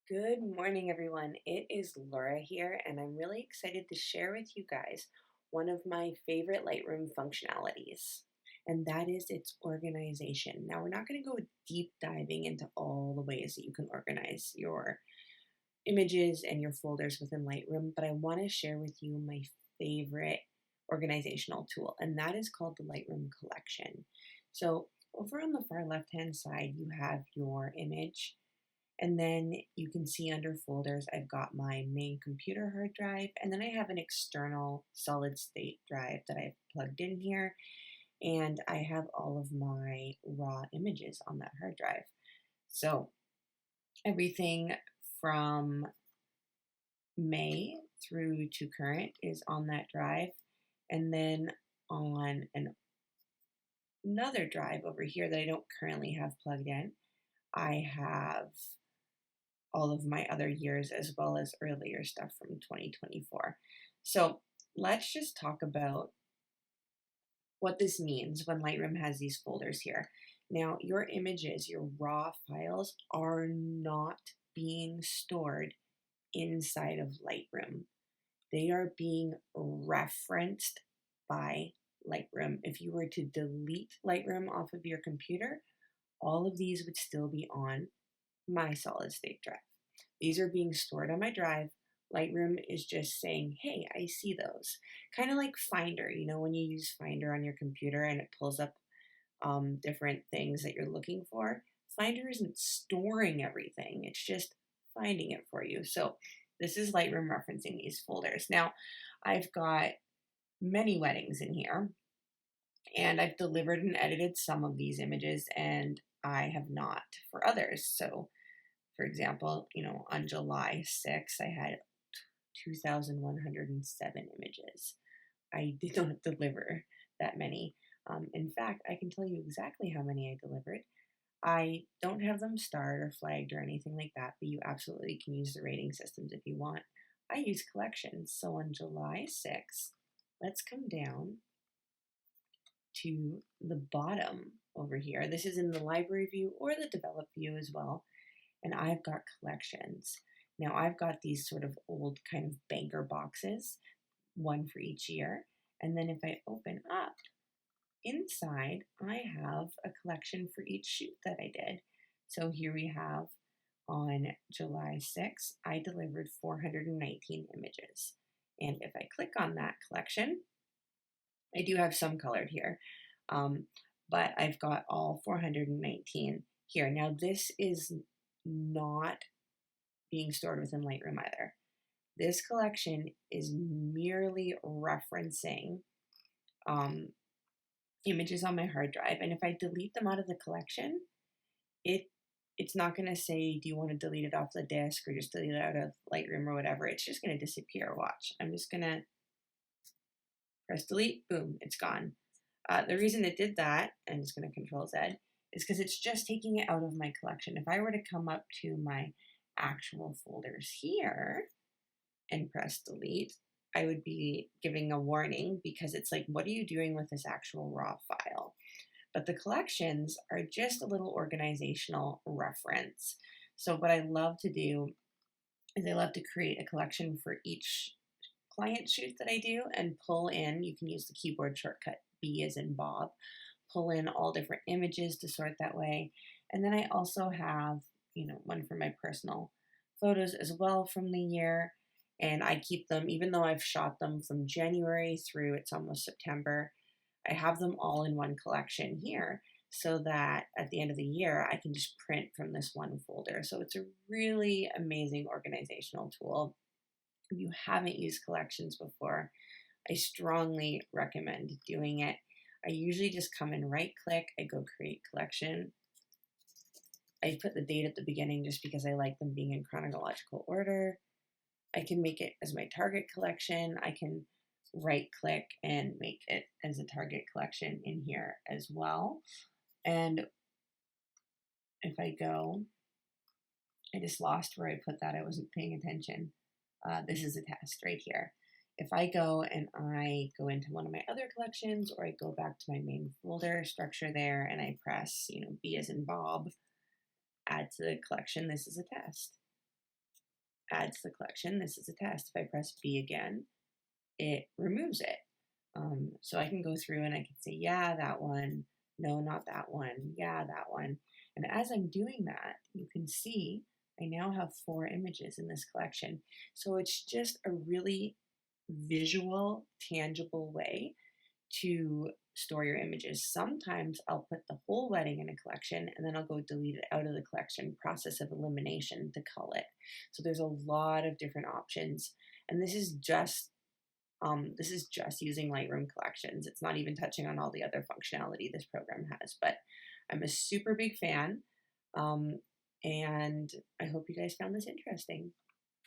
Good morning, everyone. It is Laura here, and I'm really excited to share with you guys one of my favorite Lightroom functionalities, and that is its organization. Now, we're not going to go deep diving into all the ways that you can organize your images and your folders within Lightroom, but I want to share with you my favorite organizational tool, and that is called the Lightroom Collection. So, over on the far left hand side, you have your image, and then you can see under folders, I've got my main computer hard drive, and then I have an external solid state drive that I've plugged in here, and I have all of my raw images on that hard drive. So everything from May through to current is on that drive, and then on another drive over here that I don't currently have plugged in, I have all of my other years as well as earlier stuff from 2024. So let's just talk about what this means when Lightroom has these folders here. Now, your images, your raw files, are not being stored inside of Lightroom. They are being referenced by Lightroom. If you were to delete Lightroom off of your computer, all of these would still be on my solid state drive. These are being stored on my drive. Lightroom is just saying, hey, I see those. Kind of like Finder, when you use Finder on your computer and it pulls up different things that you're looking for. Finder isn't storing everything, it's just finding it for you. So this is Lightroom referencing these folders. Now, I've got many weddings in here, and I've delivered and edited some of these images, and I have not for others. So for example, on July 6th, I had 2,107 images. I did not deliver that many. In fact, I can tell you exactly how many I delivered. I don't have them starred or flagged or anything like that, but you absolutely can use the rating systems if you want. I use collections. So on July 6th, let's come down to the bottom over here. This is in the library view or the develop view as well. And I've got collections. Now I've got these sort of old kind of banker boxes, one for each year. And then if I open up, inside I have a collection for each shoot that I did. So here we have on July 6th, I delivered 419 images. And if I click on that collection, I do have some colored here, but I've got all 419 here. Now this is not being stored within Lightroom either. This collection is merely referencing images on my hard drive, and if I delete them out of the collection, it's not going to say, do you want to delete it off the disk or just delete it out of Lightroom or whatever. It's just going to disappear. Watch. I'm just going to press delete. Boom, it's gone. The reason it did that, I'm just going to Control Z, is because it's just taking it out of my collection. If I were to come up to my actual folders here and press delete, I would be giving a warning because it's like, what are you doing with this actual raw file? But the collections are just a little organizational reference. So what I love to do is I love to create a collection for each client shoot that I do and pull in, you can use the keyboard shortcut B as in Bob, pull in all different images to sort that way. And then I also have, one for my personal photos as well from the year. And I keep them, even though I've shot them from January through it's almost September, I have them all in one collection here so that at the end of the year, I can just print from this one folder. So it's a really amazing organizational tool. If you haven't used collections before, I strongly recommend doing it. I usually just come and right click, I go create collection. I put the date at the beginning just because I like them being in chronological order. I can make it as my target collection. I can right click and make it as a target collection in here as well. And if I go, I just lost where I put that. I wasn't paying attention. This is a test right here. If I go and I go into one of my other collections, or I go back to my main folder structure there and I press, B as in Bob, add to the collection, this is a test. add to the collection. This is a test. If I press B again, it removes it. So I can go through and I can say, yeah, that one. No, not that one. Yeah, that one. And as I'm doing that, you can see I now have 4 images in this collection. So it's just a really visual, tangible way to store your images. Sometimes I'll put the whole wedding in a collection and then I'll go delete it out of the collection, process of elimination to cull it. So there's a lot of different options. And this is just using Lightroom collections. It's not even touching on all the other functionality this program has, but I'm a super big fan. Um, and I hope you guys found this interesting.